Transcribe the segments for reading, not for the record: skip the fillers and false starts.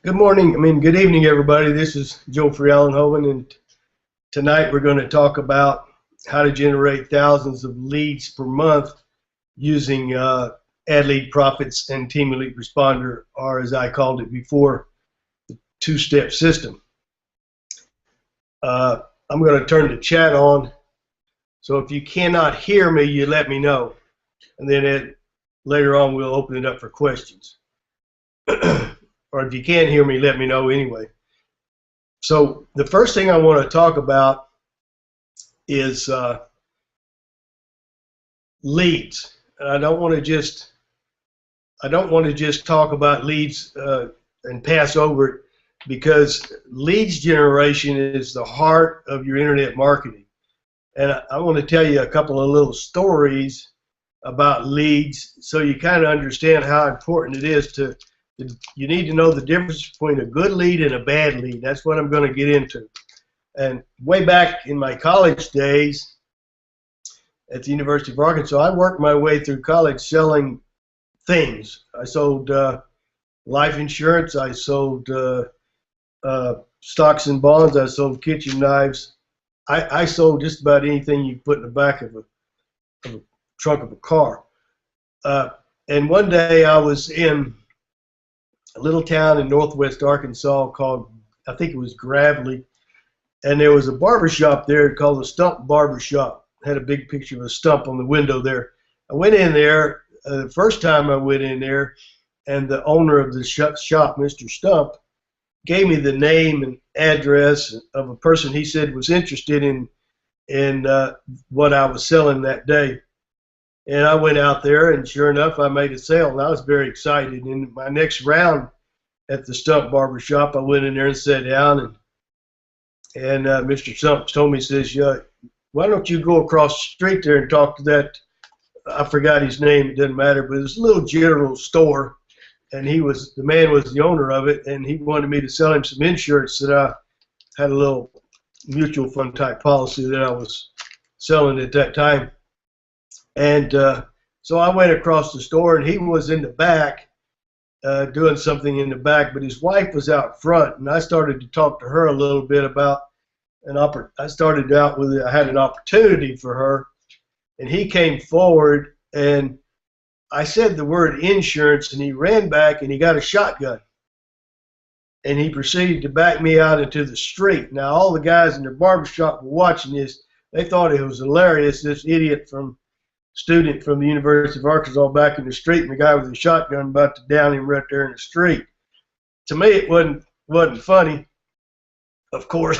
Good morning, good evening, everybody. This is Joe Freeallenhoven, and tonight we're going to talk about how to generate thousands of leads per month using AdLead Profits and Team Elite Responder, or as I called it before, the two-step system. I'm going to turn the chat on, so if you cannot hear me, you let me know, and then later on we'll open it up for questions. Or if you can't hear me, let me know anyway. So the first thing I want to talk about is leads. I don't want to just talk about leads and pass over it, because leads generation is the heart of your internet marketing. And I want to tell you a couple of little stories about leads so you kind of understand how important it is you need to know the difference between a good lead and a bad lead. That's what I'm going to get into. And way back in my college days at the University of Arkansas, I worked my way through college selling things. I sold life insurance. I sold stocks and bonds. I sold kitchen knives. I sold just about anything you put in the back of a trunk of a car. And one day I was in a little town in northwest Arkansas called, I think it was Gravely, and there was a barber shop there called the Stump Barber Shop. Had a big picture of a stump on the window there. I went in there the first time I went in there, and the owner of the shop, Mr. Stump, gave me the name and address of a person he said was interested in what I was selling that day. And I went out there, and sure enough, I made a sale, and I was very excited. In my next round at the Stump Barber Shop, I went in there and sat down, and Mr. Stump told me, he says, why don't you go across the street there and talk to that, I forgot his name, it doesn't matter, but it was a little general store, and the man was the owner of it, and he wanted me to sell him some insurance that I had a little mutual fund type policy that I was selling at that time. And so I went across the store, and he was in the back doing something in the back, but his wife was out front, and I started to talk to her a little bit about I started out with I had an opportunity for her, and he came forward, and I said the word insurance, and he ran back, and he got a shotgun, and he proceeded to back me out into the street. Now all the guys in the barbershop were watching this. They thought it was hilarious, this student from the University of Arkansas back in the street, and the guy with a shotgun about to down him right there in the street. To me, it wasn't funny. Of course,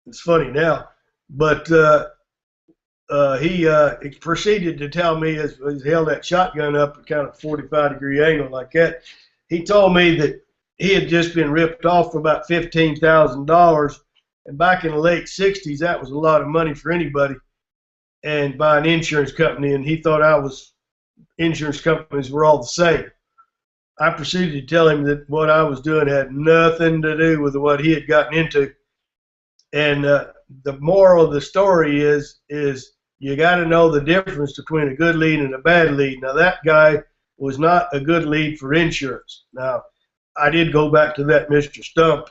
it's funny now, but he proceeded to tell me, as he held that shotgun up at kind of 45-degree angle like that, he told me that he had just been ripped off for about $15,000, and back in the late 60s, that was a lot of money for anybody, and by an insurance company, and he thought insurance companies were all the same. I proceeded to tell him that what I was doing had nothing to do with what he had gotten into. And the moral of the story is you got to know the difference between a good lead and a bad lead. Now, that guy was not a good lead for insurance. Now, I did go back to that Mr. Stump,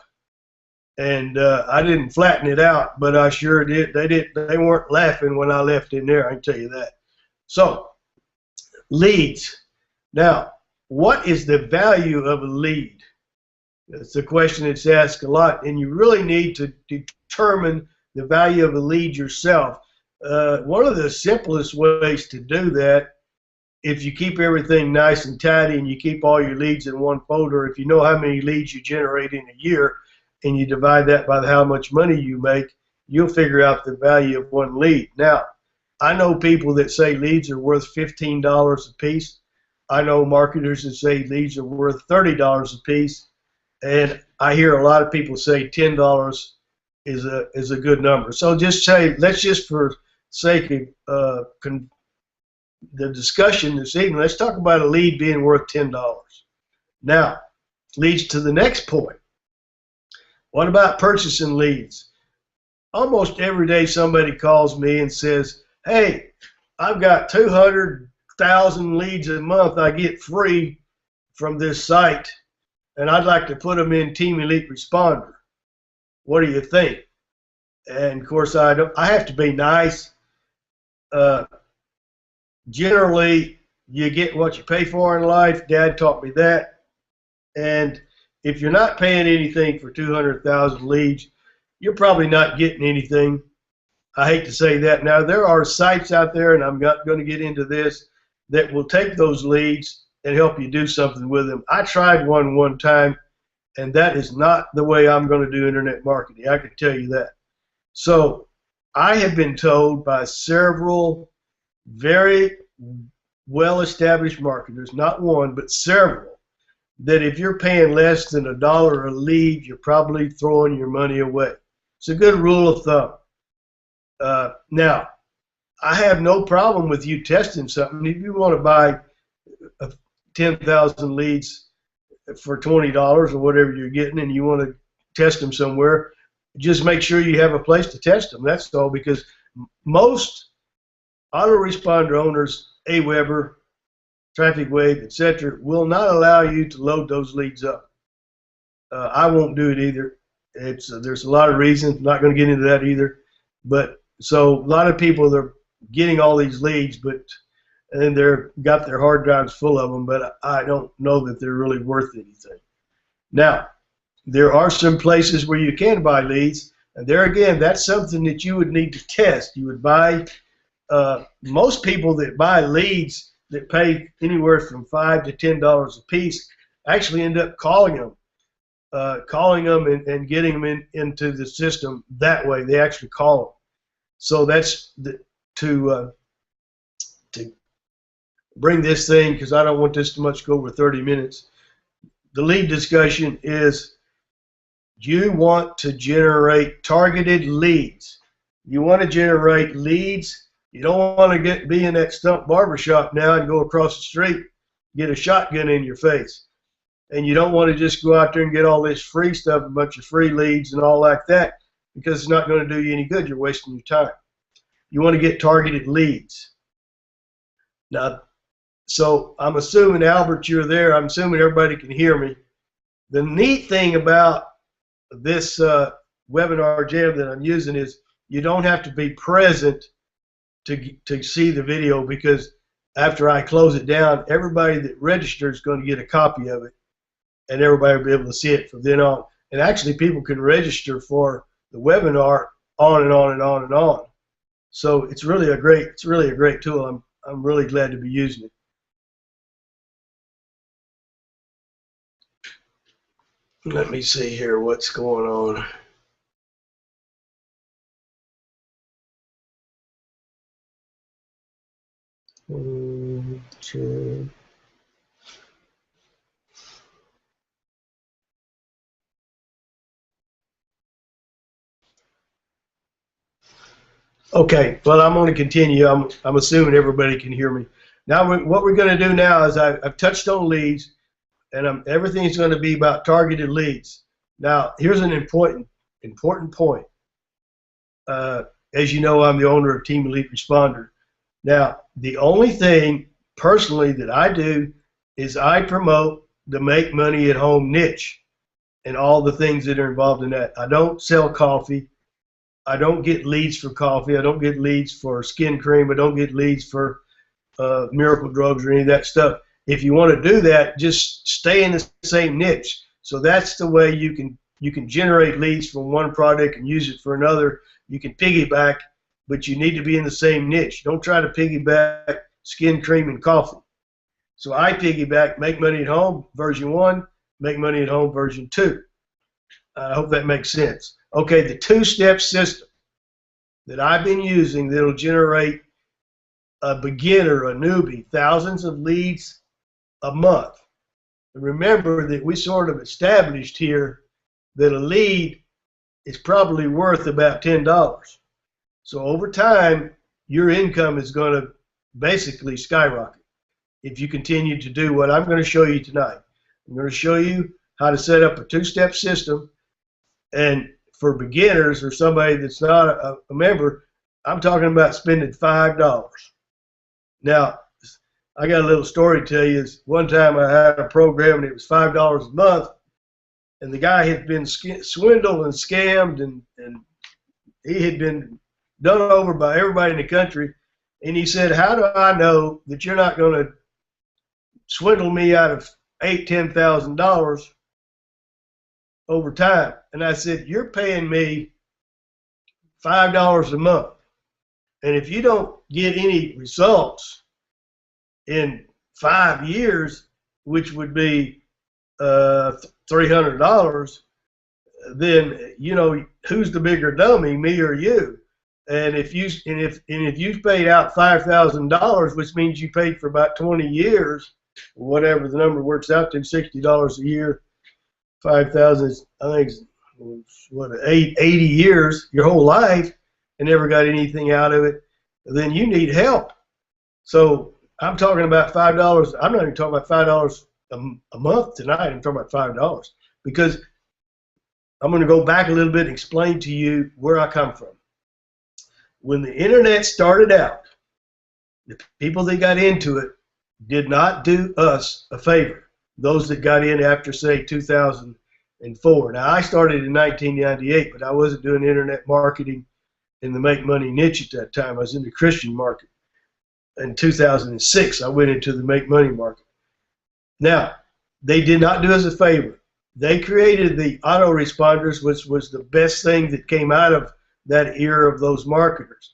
and I didn't flatten it out, but I sure did. They weren't laughing when I left in there, I can tell you that. So, leads. Now, what is the value of a lead? That's a question that's asked a lot, and you really need to determine the value of a lead yourself. One of the simplest ways to do that, if you keep everything nice and tidy and you keep all your leads in one folder, if you know how many leads you generate in a year and you divide that by how much money you make, you'll figure out the value of one lead. Now, I know people that say leads are worth $15 a piece. I know marketers that say leads are worth $30 a piece, and I hear a lot of people say $10 is a good number. So let's just for sake of the discussion this evening, let's talk about a lead being worth $10. Now, leads to the next point. What about purchasing leads? Almost every day somebody calls me and says, hey, I've got 200,000 leads a month I get free from this site, and I'd like to put them in Team Elite Responder. What do you think? And of course, I have to be nice. Generally, you get what you pay for in life. Dad taught me that. And if you're not paying anything for 200,000 leads, you're probably not getting anything. I hate to say that. Now, there are sites out there, and I'm not going to get into this, that will take those leads and help you do something with them. I tried one time, and that is not the way I'm going to do internet marketing. I can tell you that. So I have been told by several very well-established marketers, not one, but several, that if you're paying less than $1 a lead, you're probably throwing your money away. It's a good rule of thumb. Now, I have no problem with you testing something. If you want to buy 10,000 leads for $20 or whatever you're getting, and you want to test them somewhere, just make sure you have a place to test them. That's all, because most autoresponder owners, Aweber, Traffic Wave, etc., will not allow you to load those leads up. I won't do it either. There's a lot of reasons. I'm not going to get into that either. But so a lot of people, they're getting all these leads, and they're got their hard drives full of them, but I don't know that they're really worth anything. Now, there are some places where you can buy leads, and there again, that's something that you would need to test. You would buy, most people that buy leads that pay anywhere from $5 to $10 a piece actually end up calling them and getting them into the system that way. They actually call them. So that's to bring this thing, because I don't want this to much go over 30 minutes. The lead discussion is, you want to generate targeted leads. You want to generate leads. You don't want to be in that stump barbershop now and go across the street, get a shotgun in your face. And you don't want to just go out there and get all this free stuff, a bunch of free leads and all like that, because it's not going to do you any good. You're wasting your time. You want to get targeted leads. Now, so I'm assuming, Albert, you're there. I'm assuming everybody can hear me. The neat thing about this webinar jam that I'm using is you don't have to be present to see the video, because after I close it down, everybody that registers is going to get a copy of it, and everybody will be able to see it from then on. And actually, people can register for the webinar on and on and on and on. So it's really a great tool. I'm really glad to be using it. Let me see here what's going on. Okay, well, I'm going to continue. I'm assuming everybody can hear me. Now, what we're going to do now is I've touched on leads, and everything's going to be about targeted leads. Now, here's an important point. As you know, I'm the owner of Team Elite Responder. Now, the only thing personally that I do is I promote the make money at home niche and all the things that are involved in that. I don't sell coffee. I don't get leads for coffee. I don't get leads for skin cream. I don't get leads for miracle drugs or any of that stuff. If you want to do that, just stay in the same niche. So that's the way you can generate leads from one product and use it for another. You can piggyback, but you need to be in the same niche. Don't try to piggyback skin cream and coffee. So I piggyback Make Money at Home version 1, Make Money at Home version 2. I hope that makes sense. Okay, the two-step system that I've been using that'll generate a beginner, a newbie, thousands of leads a month. And remember that we sort of established here that a lead is probably worth about $10. So over time, your income is going to basically skyrocket if you continue to do what I'm going to show you tonight. I'm going to show you how to set up a two-step system, and for beginners or somebody that's not a member, I'm talking about spending $5. Now, I got a little story to tell you. One time I had a program and it was $5 a month, and the guy had been swindled and scammed, and he had been done over by everybody in the country. And he said, "How do I know that you're not going to swindle me out of $10,000 over time?" And I said, "You're paying me $5 a month, and if you don't get any results in 5 years, which would be $300, then who's the bigger dummy, me or you? And if you paid out $5,000, which means you paid for about 20 years, whatever the number works out to, $60 a year, 5,000, I think, what, 80 years, your whole life, and never got anything out of it, then you need help." So I'm talking about $5. I'm not even talking about $5 a month tonight. I'm talking about $5, because I'm going to go back a little bit and explain to you where I come from. When the internet started out, the people that got into it did not do us a favor. Those that got in after, say, 2004. Now, I started in 1998, but I wasn't doing internet marketing in the make money niche at that time. I was in the Christian market. In 2006, I went into the make money market. Now, they did not do us a favor. They created the autoresponders, which was the best thing that came out of that era of those marketers.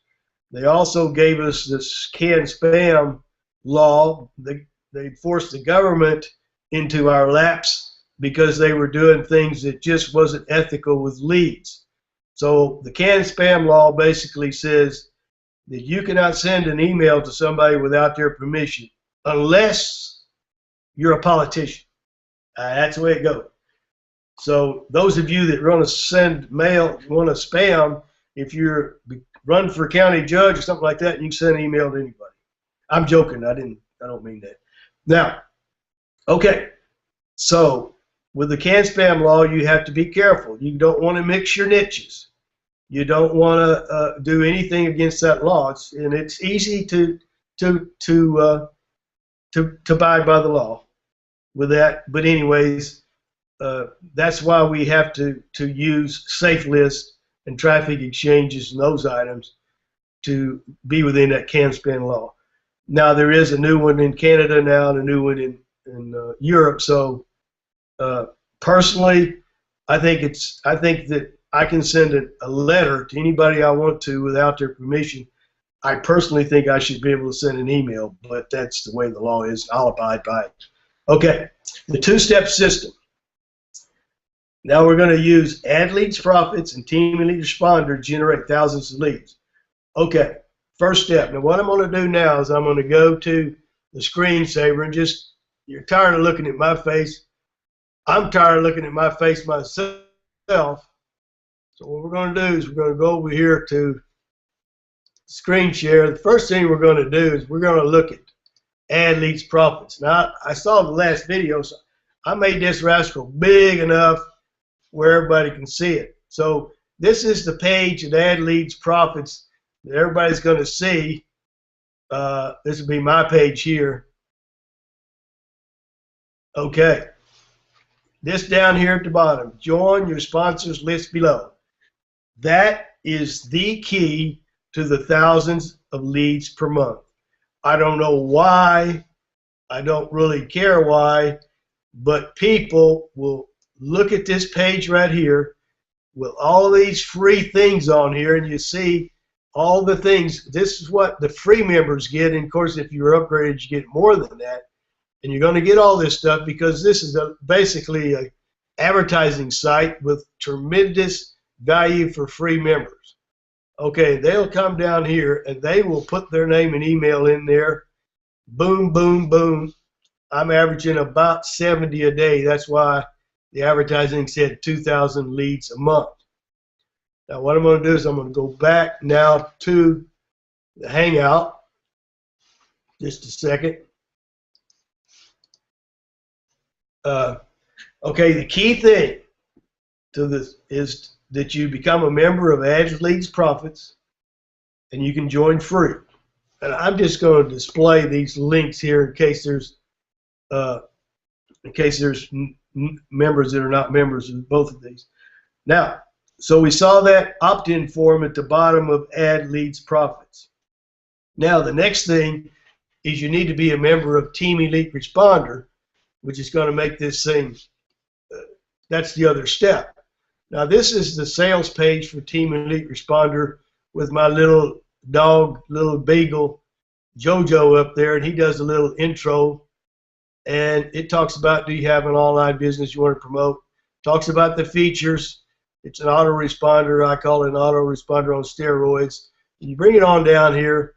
They also gave us this CAN-SPAM law. They forced the government into our laps because they were doing things that just wasn't ethical with leads. So the CAN-SPAM law basically says that you cannot send an email to somebody without their permission unless you're a politician. That's the way it goes. So those of you that want to send mail, want to spam, if you're run for county judge or something like that, you can send an email to anybody. I'm joking. I don't mean that. Now, okay. So with the CAN-SPAM law, you have to be careful. You don't want to mix your niches. You don't want to do anything against that law. And it's easy to abide by the law with that. But anyways, that's why we have to use SafeList and traffic exchanges and those items to be within that CAN-SPAM law. Now there is a new one in Canada now and a new one in Europe. So personally, I think that I can send a letter to anybody I want to without their permission. I personally think I should be able to send an email, but that's the way the law is. I'll abide by it. Okay, the two-step system. Now we're going to use Add Leads Profits and Team Elite Responder to generate thousands of leads. Okay, first step. Now what I'm going to do now is I'm going to go to the screensaver and just, you're tired of looking at my face. I'm tired of looking at my face myself. So what we're going to do is we're going to go over here to screen share. The first thing we're going to do is we're going to look at Add Leads Profits. Now I saw the last video, so I made this rascal big enough where everybody can see it. So this is the page at Add Leads Profits that everybody's going to see. This will be my page here. Okay. This down here at the bottom, join your sponsors list below. That is the key to the thousands of leads per month. I don't know why. I don't really care why, but people will look at this page right here with all of these free things on here, and you see all the things. This is what the free members get, and of course if you're upgraded you get more than that, and you're going to get all this stuff because this is basically an advertising site with tremendous value for free members. Okay, they'll come down here and they will put their name and email in there. Boom, boom, boom. I'm averaging about 70 a day. That's why the advertising said 2,000 leads a month. Now what I'm going to do is I'm going to go back now to the Hangout. Just a second. Okay, the key thing to this is that you become a member of Add Leads Profits, and you can join free. And I'm just going to display these links here in case there's members that are not members of both of these. Now, so we saw that opt-in form at the bottom of Add Leads Profits. Now, the next thing is you need to be a member of Team Elite Responder, which is going to make this thing, that's the other step. Now, this is the sales page for Team Elite Responder with my little dog, little beagle, Jojo up there, and he does a little intro, and it talks about, do you have an online business you want to promote? Talks about the features. It's an autoresponder. I call it an autoresponder on steroids. You bring it on down here,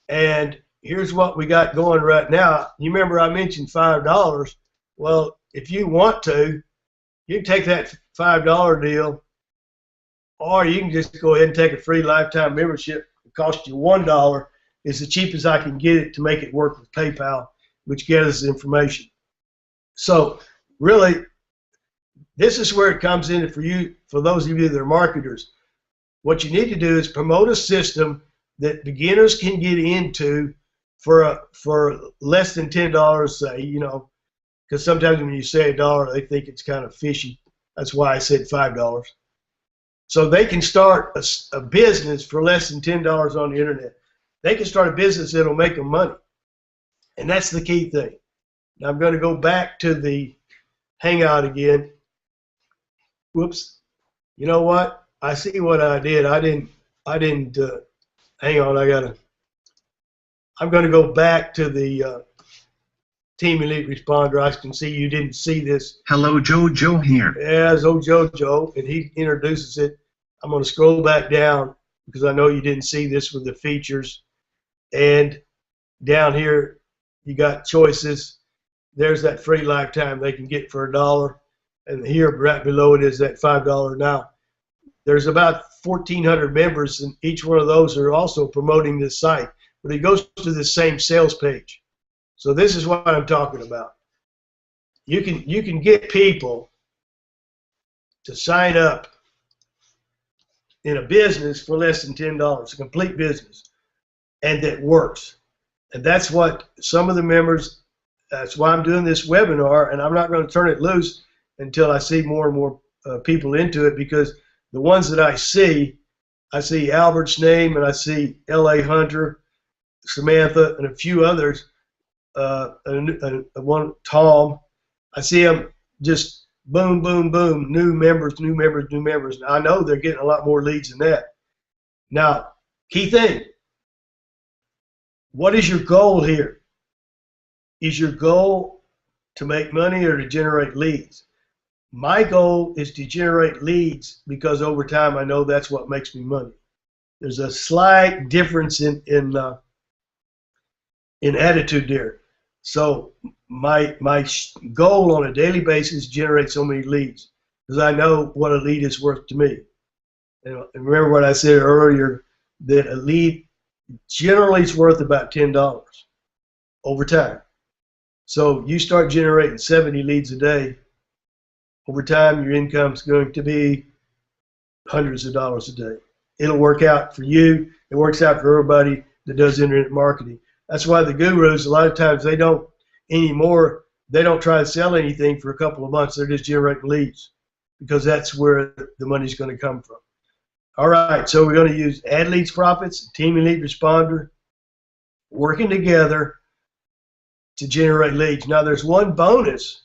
and here's what we got going right now. You remember I mentioned $5. Well, if you want to, you can take that $5 deal, or you can just go ahead and take a free lifetime membership. It costs you $1. It's the cheapest I can get it to make it work with PayPal, which gathers information. So really, this is where it comes in for you, for those of you that are marketers. What you need to do is promote a system that beginners can get into for less than $10, say, you know, because sometimes when you say $1, they think it's kind of fishy. That's why I said $5. So they can start a business for less than $10 on the internet. They can start a business that'll make them money. And that's the key thing. Now I'm going to go back to the Hangout again. Whoops. You know what? I see what I did. I didn't, hang on, I'm going to go back to the Team Elite Responder. I can see you didn't see this. Hello, Jojo here. Yeah, it's old Jojo, and he introduces it. I'm going to scroll back down because I know you didn't see this with the features. And down here, you got choices. There's that free lifetime they can get for $1. And here, right below it, is that $5 now. There's about 1,400 members, and each one of those are also promoting this site. But it goes to the same sales page. So this is what I'm talking about. You can get people to sign up in a business for less than $10, a complete business, and that works. And that's what some of the members, that's why I'm doing this webinar, and I'm not going to turn it loose until I see more and more people into it, because the ones that I see Albert's name, and I see L.A. Hunter, Samantha, and a few others, one Tom. I see them just boom, boom, boom, new members, new members, new members. Now, I know they're getting a lot more leads than that. Now, key thing, what is your goal here? Is your goal to make money or to generate leads? My goal is to generate leads because over time I know that's what makes me money. There's a slight difference in attitude there. So my goal on a daily basis is generate so many leads because I know what a lead is worth to me. And remember what I said earlier, that a lead generally is worth about $10 over time. So you start generating 70 leads a day. Over time, your income is going to be hundreds of dollars a day. It'll work out for you. It works out for everybody that does internet marketing. That's why the gurus, a lot of times, they don't anymore. They don't try to sell anything for a couple of months. They're just generating leads because that's where the money's going to come from. All right, so we're going to use Add Leads Profits, Team Elite Responder, working together to generate leads. Now, there's one bonus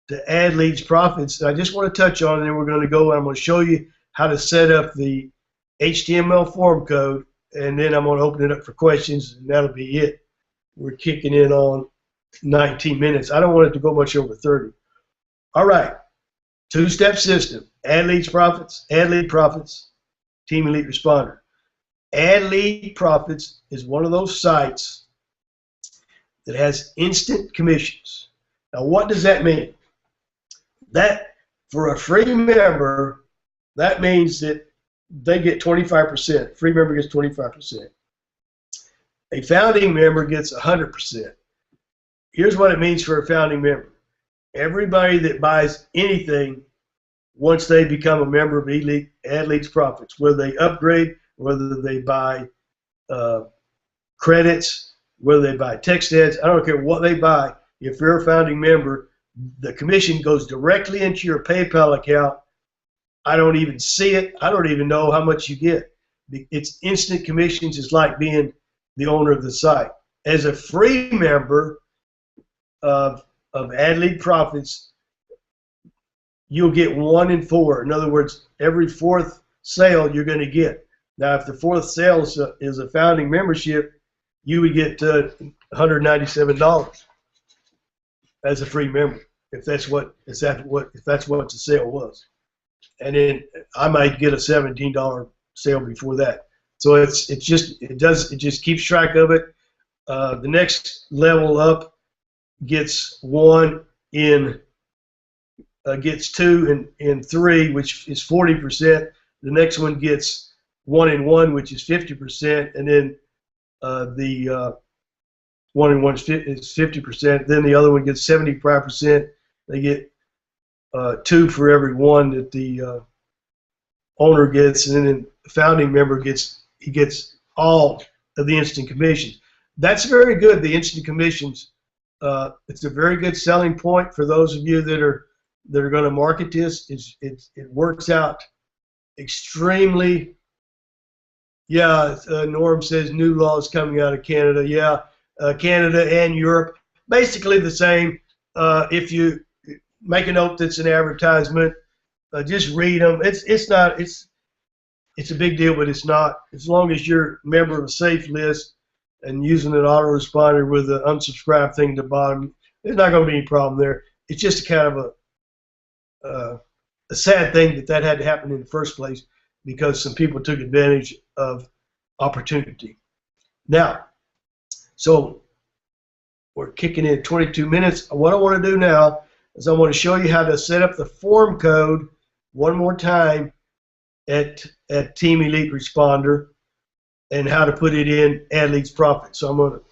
to Add Leads Profits I just want to touch on, and then we're going to go and I'm going to show you how to set up the HTML form code, and then I'm going to open it up for questions, and that'll be it. We're kicking in on 19 minutes. I don't want it to go much over 30. All right, two-step system. Add Leads Profits, Add Lead Profits, Team Elite Responder. Add Lead Profits is one of those sites that has instant commissions. Now, what does that mean? That, for a free member, that means that they get 25%. Free member gets 25%. A founding member gets 100%. Here's what it means for a founding member. Everybody that buys anything once they become a member of Elite Add Leads Profits, whether they upgrade, whether they buy credits, whether they buy text ads, I don't care what they buy. If you're a founding member, The commission goes directly into your PayPal account. I don't even see it. I don't even know how much you get. It's instant commissions. It's like being the owner of the site. As a free member of AdLead Profits, you'll get 1 in 4. In other words, every 4th sale you're going to get. Now, if the 4th sale is a founding membership, you would get $197 as a free member if that's what the sale was. And then I might get a $17 sale before that. So it just keeps track of it. The next level up gets 2 in 3, which is 40%. The next one gets 1 in 1, which is 50%, and then the 1 in 1 is 50%. Then the other one gets 75%. They get 2 for every 1 that the owner gets, and then the founding member gets all of the instant commissions. That's very good. The instant commissions. It's a very good selling point for those of you that are going to market this. It works out extremely. Yeah, Norm says new laws coming out of Canada. Yeah, Canada and Europe, basically the same. If you make a note that's an advertisement, just read them. It's a big deal, but it's not. As long as you're a member of a safe list and using an autoresponder with the unsubscribe thing at the bottom, there's not going to be any problem there. It's just kind of a sad thing that had to happen in the first place because some people took advantage of opportunity. Now, so we're kicking in 22 minutes. What I want to do now is I want to show you how to set up the form code one more time at Team Elite Responder and how to put it in AdLead's Profit. So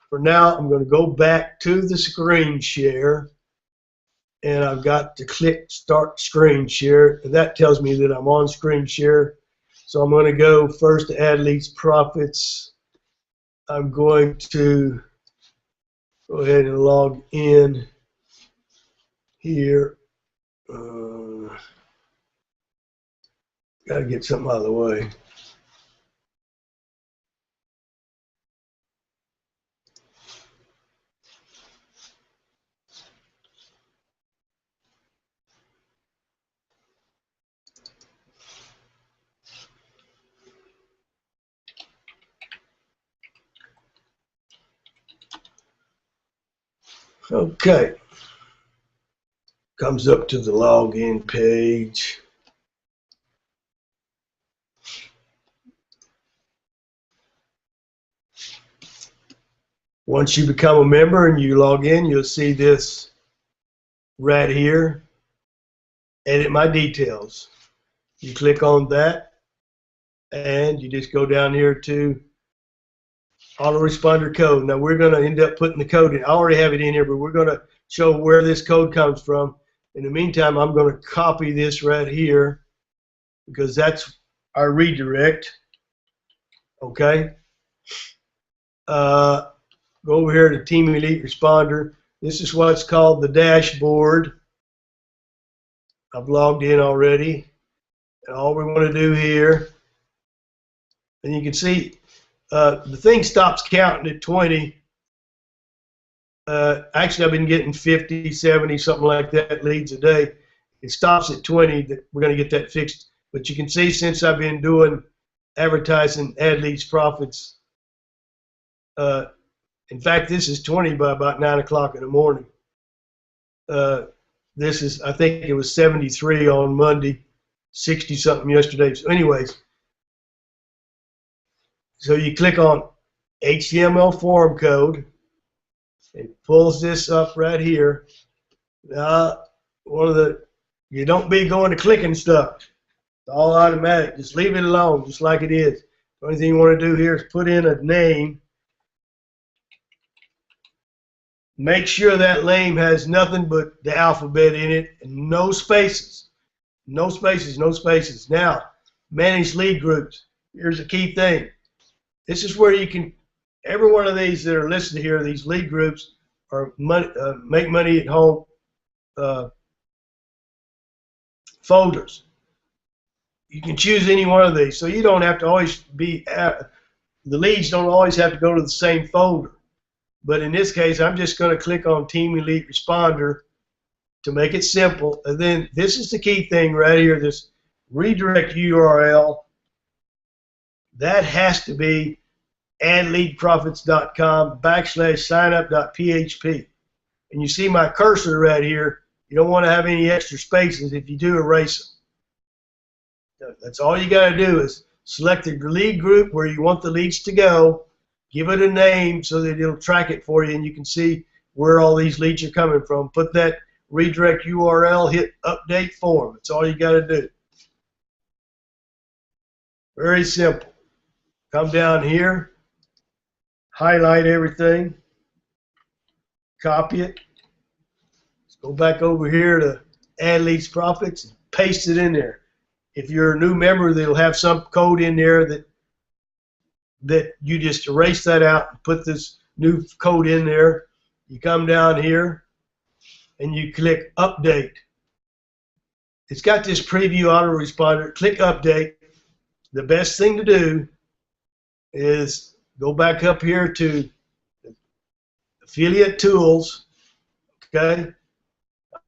for now, I'm going to go back to the screen share, and I've got to click Start Screen Share, and that tells me that I'm on screen share. So I'm going to go first to AdLead's Profits. I'm going to go ahead and log in here. Got to get something out of the way. Okay. Comes up to the login page. Once you become a member and you log in, you'll see this right here. Edit my details. You click on that, and you just go down here to autoresponder code. Now we're going to end up putting the code in. I already have it in here, but we're going to show where this code comes from. In the meantime, I'm going to copy this right here because that's our redirect. Okay. Go over here to Team Elite Responder. This is what's called the dashboard. I've logged in already. And all we want to do here, and you can see the thing stops counting at 20. Actually, I've been getting 50, 70, something like that leads a day. It stops at 20. We're going to get that fixed. But you can see since I've been doing advertising AdLead's Profits, in fact, this is 20 by about 9 o'clock in the morning. This is, I think it was 73 on Monday, 60 something yesterday. So anyways, so you click on HTML form code. It pulls this up right here. Now, you don't be going to clicking stuff. It's all automatic. Just leave it alone, just like it is. The only thing you want to do here is put in a name. Make sure that name has nothing but the alphabet in it and no spaces. No spaces, no spaces. Now, manage lead groups. Here's a key thing. This is where you can, every one of these that are listed here, these lead groups are money, make money at home uh, folders. You can choose any one of these, so you don't have to always be the leads don't always have to go to the same folder. But in this case, I'm just going to click on Team Elite Responder to make it simple. And then this is the key thing right here, this redirect URL. That has to be adleadprofits.com/signup.php. And you see my cursor right here. You don't want to have any extra spaces. If you do, erase them. That's all you got to do is select the lead group where you want the leads to go, give it a name so that it'll track it for you, and you can see where all these leads are coming from. Put that redirect URL, hit update form. That's all you got to do. Very simple. Come down here, highlight everything, copy it. Let's go back over here to Add Leads Profits and paste it in there. If you're a new member, they'll have some code in there that you just erase that out and put this new code in there. You come down here and you click update. It's got this preview autoresponder. Click update. The best thing to do is go back up here to affiliate tools. Okay,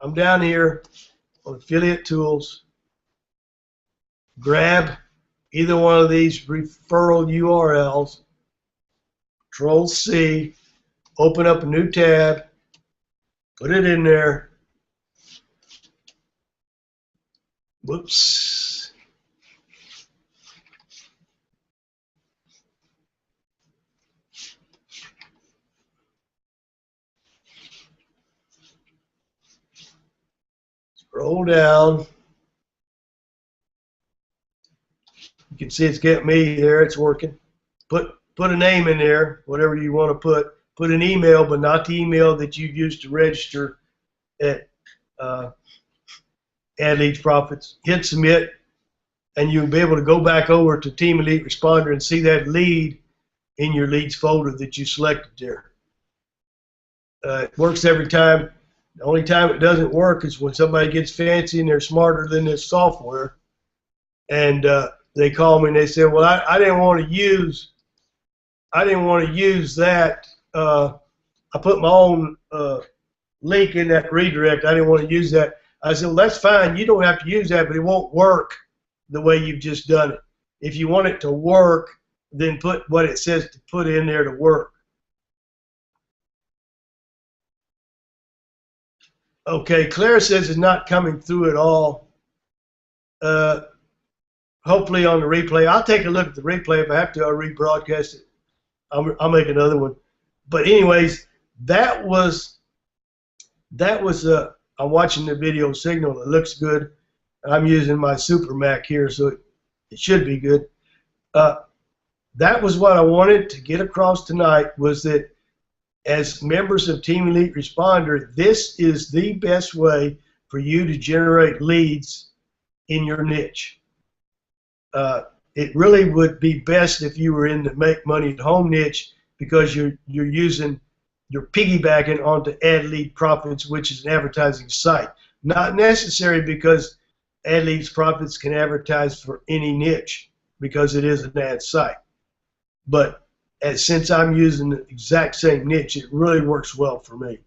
I'm down here on affiliate tools. Grab either one of these referral URLs, Control C, open up a new tab, put it in there. Whoops. Scroll down. You can see it's got me there. It's working. Put a name in there, whatever you want to put. Put an email, but not the email that you used to register at Add Leads Profits. Hit submit, and you'll be able to go back over to Team Elite Responder and see that lead in your leads folder that you selected there. It works every time. The only time it doesn't work is when somebody gets fancy and they're smarter than this software, and they call me and they say, "Well, I didn't want to use that. I put my own link in that redirect. I didn't want to use that." I said, "Well, that's fine. You don't have to use that, but it won't work the way you've just done it. If you want it to work, then put what it says to put in there to work." Okay, Claire says it's not coming through at all. Hopefully on the replay. I'll take a look at the replay. If I have to, I'll rebroadcast it. I'll make another one. But anyways, that was I'm watching the video signal. It looks good. I'm using my Super Mac here, so it should be good. That was what I wanted to get across tonight, was that as members of Team Elite Responder, this is the best way for you to generate leads in your niche. It really would be best if you were in the make money at home niche, because you're piggybacking onto Add Lead Profits, which is an advertising site. Not necessary, because Add Leads Profits can advertise for any niche because it is an ad site. But since I'm using the exact same niche, it really works well for me.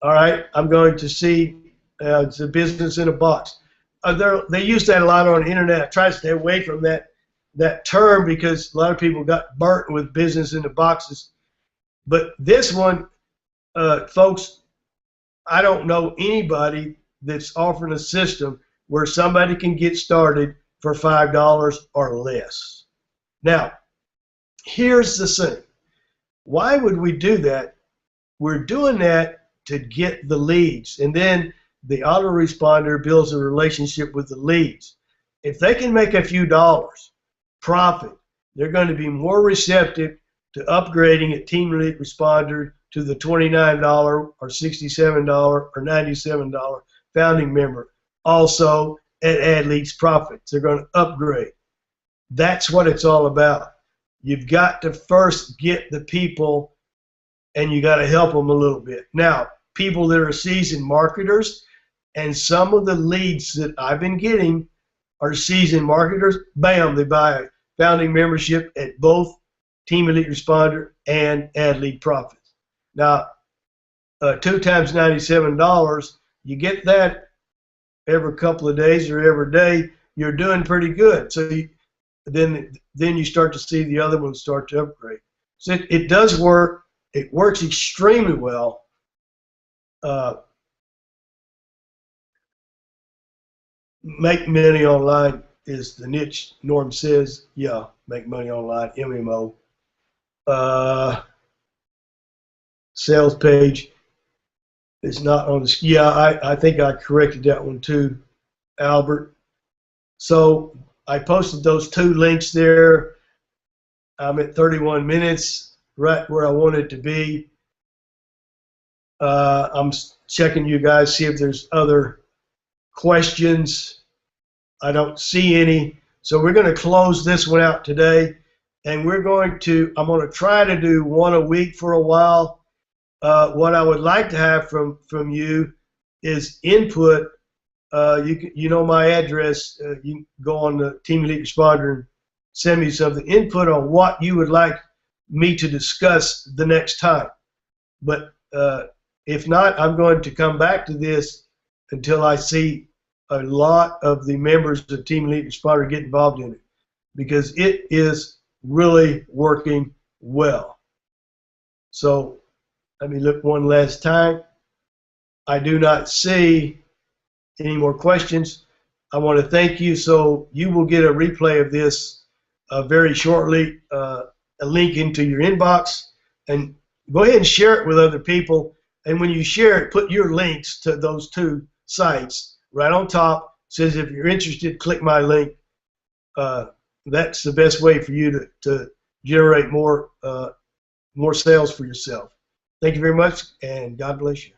All right, I'm going to see it's a business in a box. They use that a lot on the internet. I try to stay away from that term because a lot of people got burnt with business in the boxes. But this one, folks, I don't know anybody that's offering a system where somebody can get started for $5 or less. Now, here's the thing. Why would we do that? We're doing that to get the leads, and then the autoresponder builds a relationship with the leads. If they can make a few dollars profit, they're going to be more receptive to upgrading at Team Elite Responder to the $29 or $67 or $97 founding member. Also at Add Leads Profits, they're going to upgrade. That's what it's all about. You've got to first get the people, and you got to help them a little bit. Now, people that are seasoned marketers, and some of the leads that I've been getting are seasoned marketers. Bam, they buy a founding membership at both Team Elite Responder and Ad Lead Profits. Now, 2 times $97, you get that every couple of days or every day, you're doing pretty good. So then you start to see the other ones start to upgrade. So it does work. It works extremely well. Make money online is the niche. Norm says, yeah, make money online, MMO. Sales page is not on the, yeah, I think I corrected that one too, Albert. So I posted those 2 links there. I'm at 31 minutes, right where I wanted to be. I'm checking you guys, see if there's other questions. I don't see any. So we're going to close this one out today, and I'm going to try to do 1 a week for a while. What I would like to have from you is input. You know my address. You can go on the Team Elite Responder and send me something. Input on what you would like me to discuss the next time. But if not, I'm going to come back to this until I see a lot of the members of Team Elite Responder get involved in it, because it is really working well. So let me look one last time. I do not see any more questions. I want to thank you. So you will get a replay of this very shortly, a link into your inbox, and go ahead and share it with other people. And when you share it, put your links to those 2 sites right on top. It says if you're interested, click my link. That's the best way for you to generate more sales for yourself. Thank you very much, and God bless you.